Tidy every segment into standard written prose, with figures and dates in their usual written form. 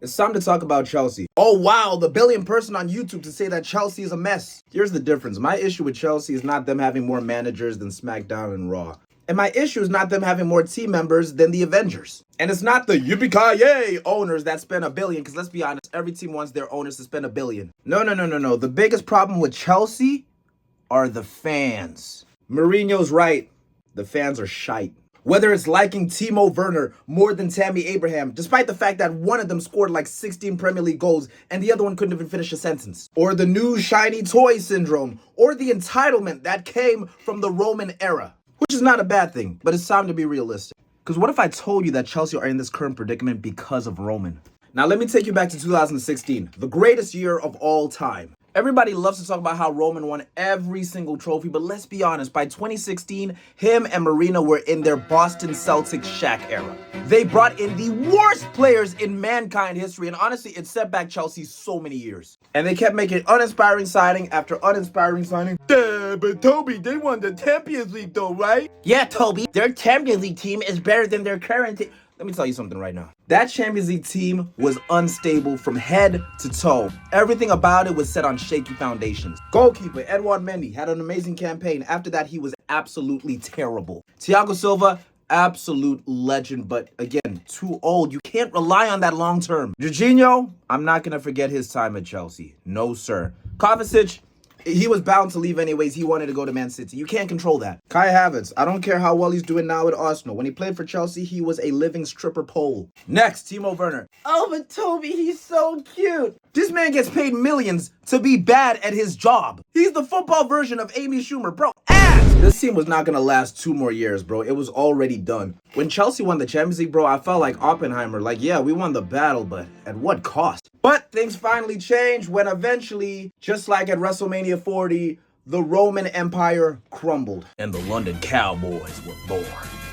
It's time to talk about Chelsea. Oh wow, the billionth person on YouTube to say that Chelsea is a mess. Here's the difference. My issue with Chelsea is not them having more managers than SmackDown and Raw. And my issue is not them having more team members than the Avengers. And it's not the yippee-ki-yay owners that spend $1 billion, because let's be honest, every team wants their owners to spend $1 billion. No. The biggest problem with Chelsea are the fans. Mourinho's right. The fans are shite. Whether it's liking Timo Werner more than Tammy Abraham, despite the fact that one of them scored like 16 Premier League goals and the other one couldn't even finish a sentence. Or the new shiny toy syndrome. Or the entitlement that came from the Roman era. Which is not a bad thing, but it's time to be realistic. Because what if I told you that Chelsea are in this current predicament because of Roman? Now let me take you back to 2016, the greatest year of all time. Everybody loves to talk about how Roman won every single trophy, but let's be honest, by 2016, him and Mourinho were in their Boston Celtics Shaq era. They brought in the worst players in mankind history, and honestly, it set back Chelsea so many years. And they kept making uninspiring signing after uninspiring signing. But Toby, they won the Champions League though, right? Yeah, Toby, their Champions League team is better than their current team. Let me tell you something right now. That Champions League team was unstable from head to toe. Everything about it was set on shaky foundations. Goalkeeper Edouard Mendy had an amazing campaign. After that, he was absolutely terrible. Thiago Silva, absolute legend, but again, too old. You can't rely on that long term. Jorginho, I'm not going to forget his time at Chelsea. No, sir. Kovacic, he was bound to leave anyways. He wanted to go to Man City. You can't control that. Kai Havertz, I don't care how well he's doing now at Arsenal. When he played for Chelsea, he was a living stripper pole. Next, Timo Werner. Oh, but Toby, he's so cute. This man gets paid millions to be bad at his job. He's the football version of Amy Schumer, bro. This team was not going to last 2 more years, bro. It was already done. When Chelsea won the Champions League, bro, I felt like Oppenheimer. Like, yeah, we won the battle, but at what cost? But things finally changed when eventually, just like at WrestleMania 40, the Roman Empire crumbled. And the London Cowboys were born.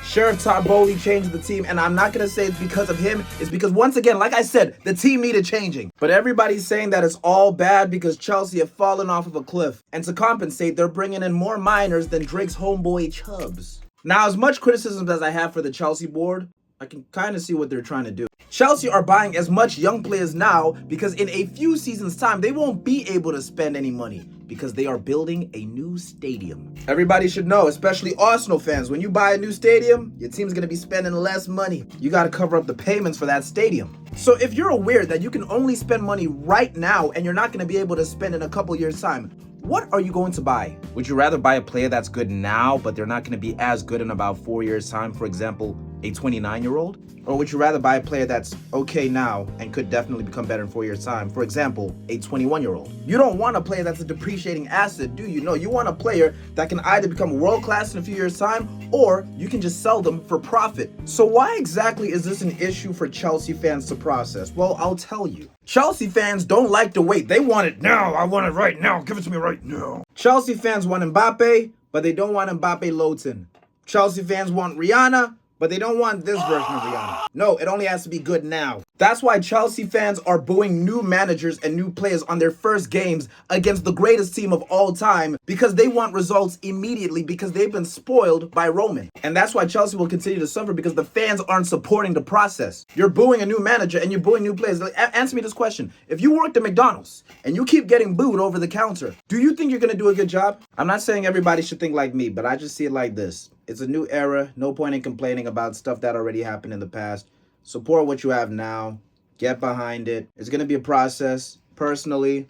Sheriff Todd Bowley changed the team, and I'm not going to say it's because of him. It's because, once again, like I said, the team needed changing. But everybody's saying that it's all bad because Chelsea have fallen off of a cliff. And to compensate, they're bringing in more minors than Drake's homeboy Chubbs. Now, as much criticism as I have for the Chelsea board, I can kind of see what they're trying to do. Chelsea are buying as much young players now because in a few seasons' time, they won't be able to spend any money because they are building a new stadium. Everybody should know, especially Arsenal fans, when you buy a new stadium, your team's going to be spending less money. You got to cover up the payments for that stadium. So if you're aware that you can only spend money right now and you're not going to be able to spend in a couple years' time, what are you going to buy? Would you rather buy a player that's good now, but they're not going to be as good in about 4 years' time, for example, a 29-year-old? Or would you rather buy a player that's okay now and could definitely become better in 4 years' time, for example, a 21-year-old? You don't want a player that's a depreciating asset, do you? No, you want a player that can either become world-class in a few years' time, or you can just sell them for profit. So why exactly is this an issue for Chelsea fans to process? Well, I'll tell you. Chelsea fans don't like to wait. They want it now. I want it right now. Give it to me right now. Chelsea fans want Mbappe, but they don't want Mbappe Lotin. Chelsea fans want Rihanna, but they don't want this version of Rihanna. No, it only has to be good now. That's why Chelsea fans are booing new managers and new players on their first games against the greatest team of all time because they want results immediately because they've been spoiled by Roman. And that's why Chelsea will continue to suffer because the fans aren't supporting the process. You're booing a new manager and you're booing new players. Answer me this question. If you worked at McDonald's and you keep getting booed over the counter, do you think you're going to do a good job? I'm not saying everybody should think like me, but I just see it like this. It's a new era. No point in complaining about stuff that already happened in the past. Support what you have now. Get behind it. It's going to be a process. Personally,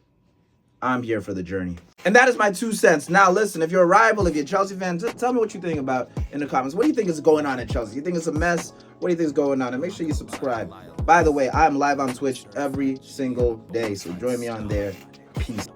I'm here for the journey. And that is my 2 cents. Now, listen, if you're a rival, if you're a Chelsea fan, just tell me what you think about in the comments. What do you think is going on at Chelsea? You think it's a mess? What do you think is going on? And make sure you subscribe. By the way, I'm live on Twitch every single day, so join me on there. Peace.